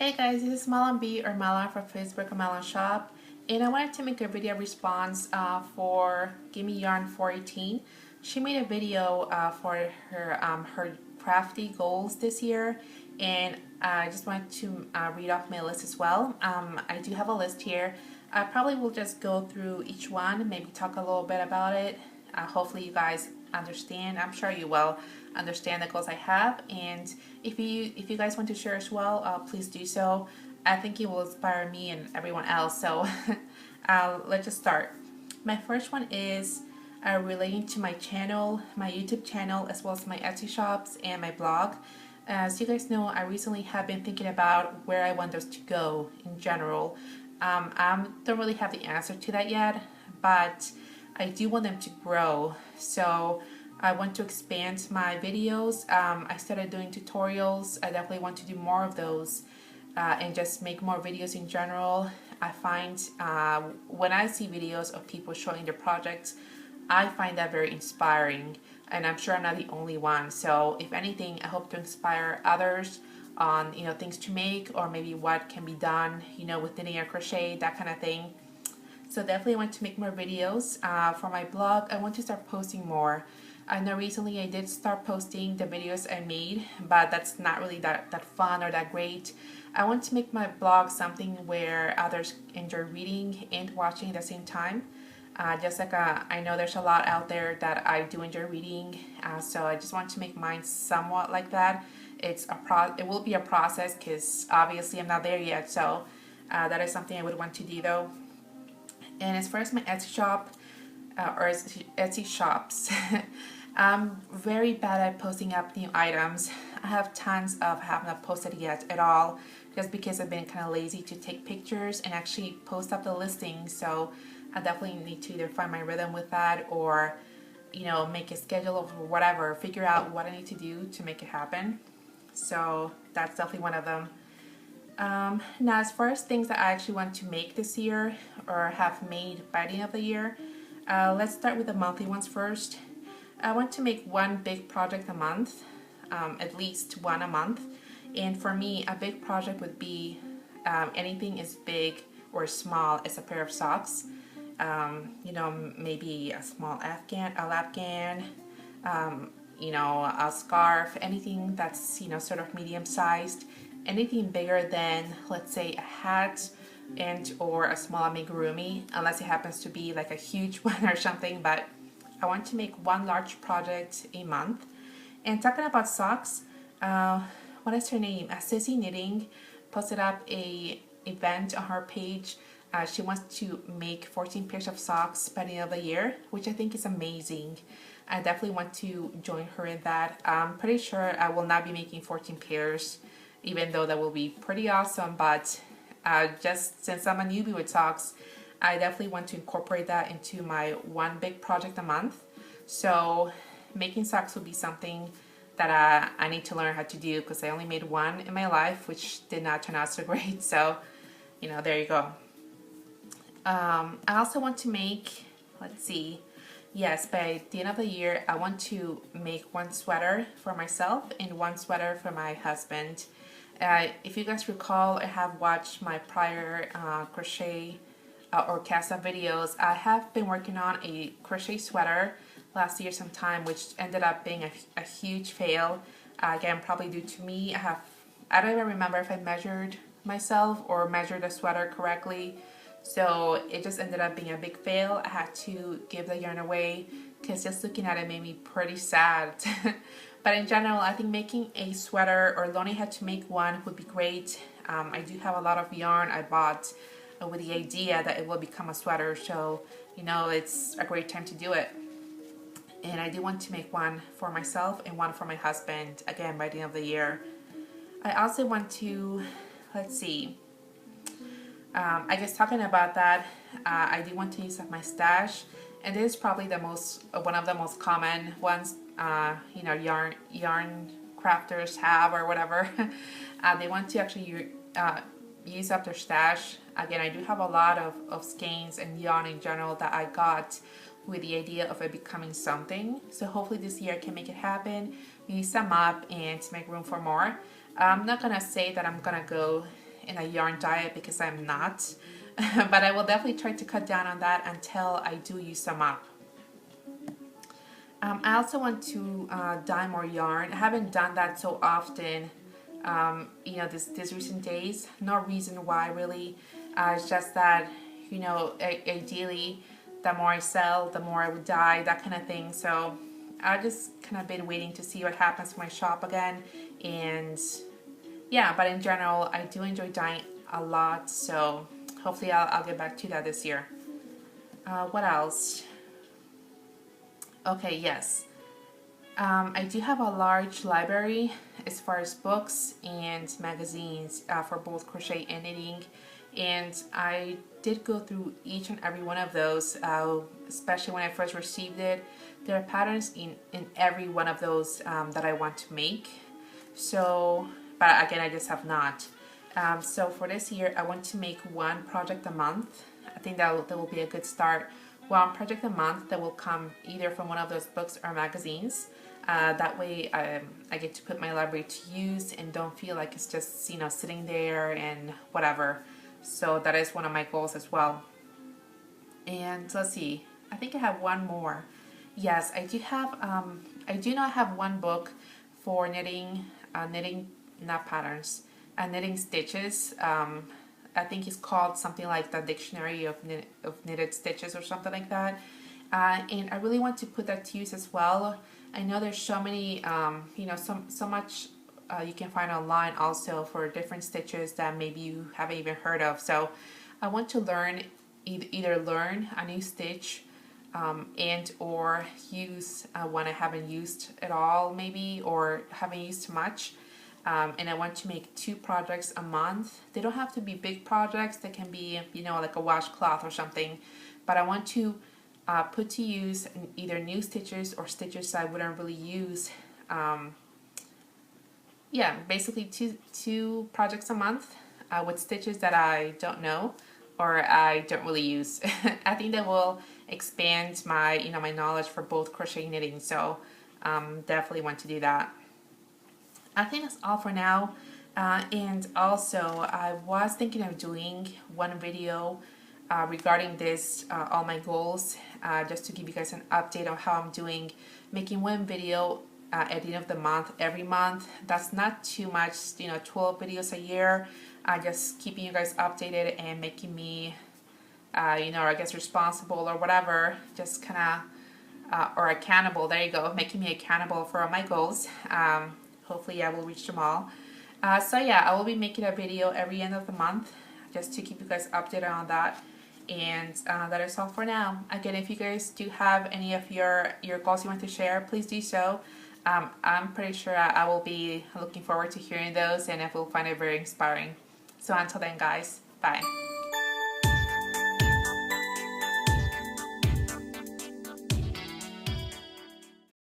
Hey guys, this is Malonb or Malonb from Facebook or Malonb Shop, and I wanted to make a video response for Gimme Yarn 418. She made a video for her crafty goals this year, and I just wanted to read off my list as well. I do have a list here. I probably will just go through each one, maybe talk a little bit about it. Hopefully you guys understand. I'm sure you will understand the goals I have, and if you guys want to share as well, please do so. I think it will inspire me and everyone else. So let's just start. My first one is relating to my channel, my YouTube channel, as well as my Etsy shops and my blog. As you guys know, I recently have been thinking about where I want those to go in general. I don't really have the answer to that yet, but I do want them to grow. So I want to expand my videos. I started doing tutorials. I definitely want to do more of those and just make more videos in general. I find when I see videos of people showing their projects, I find that very inspiring, and I'm sure I'm not the only one. So if anything, I hope to inspire others on things to make, or maybe what can be done with knitting or crochet, that kind of thing. So definitely want to make more videos. For my blog, I want to start posting more. I know recently I did start posting the videos I made, but that's not really that fun or that great. I want to make my blog something where others enjoy reading and watching at the same time. Just like I know there's a lot out there that I do enjoy reading, so I just want to make mine somewhat like that. It will be a process because obviously I'm not there yet, so that is something I would want to do though. And as far as my Etsy shop, or Etsy shops, I'm very bad at posting up new items. I have tons of have not posted yet at all, just because I've been kind of lazy to take pictures and actually post up the listing. So I definitely need to either find my rhythm with that, or make a schedule of whatever, figure out what I need to do to make it happen. So that's definitely one of them. Now, as far as things that I actually want to make this year or have made by the end of the year, let's start with the monthly ones first. I want to make one big project a month, at least one a month. And for me, a big project would be anything as big or small as a pair of socks. Maybe a small afghan, a lapghan, a scarf, anything that's sort of medium sized. Anything bigger than, let's say, a hat and or a small amigurumi, unless it happens to be like a huge one or something. But I want to make one large project a month. And talking about socks, what is her name? Sissy Knitting posted up a event on her page. She wants to make 14 pairs of socks by the end of the year, which I think is amazing. I definitely want to join her in that. I'm pretty sure I will not be making 14 pairs, even though that will be pretty awesome. But just since I'm a newbie with socks, I definitely want to incorporate that into my one big project a month. So making socks will be something that I need to learn how to do, because I only made one in my life, which did not turn out so great. So there you go. I also want to make, let's see, yes, by the end of the year I want to make one sweater for myself and one sweater for my husband. If you guys recall, I have watched my prior crochet or cast up videos. I have been working on a crochet sweater last year sometime, which ended up being a huge fail. Again, probably due to me. I don't even remember if I measured myself or measured the sweater correctly. So it just ended up being a big fail. I had to give the yarn away because just looking at it made me pretty sad. But in general, I think making a sweater or learning how to make one would be great. I do have a lot of yarn I bought with the idea that it will become a sweater. So, it's a great time to do it. And I do want to make one for myself and one for my husband, again, by the end of the year. I also want to, let's see, I guess talking about that, I do want to use up my stash, and this is probably one of the most common ones. Yarn crafters have, or whatever. They want to actually use up their stash. Again, I do have a lot of skeins and yarn in general that I got with the idea of it becoming something. So hopefully this year I can make it happen, use some up and make room for more. I'm not gonna say that I'm gonna go in a yarn diet because I'm not. But I will definitely try to cut down on that until I do use some up. I also want to dye more yarn. I haven't done that so often, you know, this recent days. No reason why really. It's just that, you know, ideally, the more I sell, the more I would dye, that kind of thing. So I've just kind of been waiting to see what happens to my shop again. And yeah, but in general, I do enjoy dyeing a lot. So hopefully I'll get back to that this year. What else? Okay, yes. I do have a large library as far as books and magazines for both crochet and knitting, and I did go through each and every one of those, especially when I first received it. There are patterns in every one of those that I want to make, so, but again, I just have not. So for this year, I want to make one project a month. I think that will be a good start. One project a month that will come either from one of those books or magazines. That way I get to put my library to use and don't feel like it's just, you know, sitting there and whatever. So that is one of my goals as well. And let's see, I think I have one more. Yes, I do have, I do not have one book for knitting, not patterns, knitting stitches. I think it's called something like the Dictionary of Knitted Stitches or something like that. And I really want to put that to use as well. I know there's so many, you know, so much you can find online also for different stitches that maybe you haven't even heard of. So I want to learn, either learn a new stitch and or use one I haven't used at all maybe, or haven't used too much. And I want to make 2 projects a month. They don't have to be big projects. They can be, you know, like a washcloth or something. But I want to put to use either new stitches or stitches I wouldn't really use. Yeah, basically two projects a month with stitches that I don't know or I don't really use. I think that will expand my, you know, my knowledge for both crochet and knitting. So definitely want to do that. I think that's all for now, and also I was thinking of doing one video regarding this, all my goals, just to give you guys an update on how I'm doing, making one video at the end of the month every month. That's not too much, you know, 12 videos a year, just keeping you guys updated and making me, you know, I guess responsible or whatever, just kind of, or accountable, there you go, making me accountable for all my goals. Hopefully I will reach them all. So yeah, I will be making a video every end of the month just to keep you guys updated on that. And that is all for now. Again, if you guys do have any of your goals you want to share, please do so. I'm pretty sure I will be looking forward to hearing those, and I will find it very inspiring. So until then, guys, bye.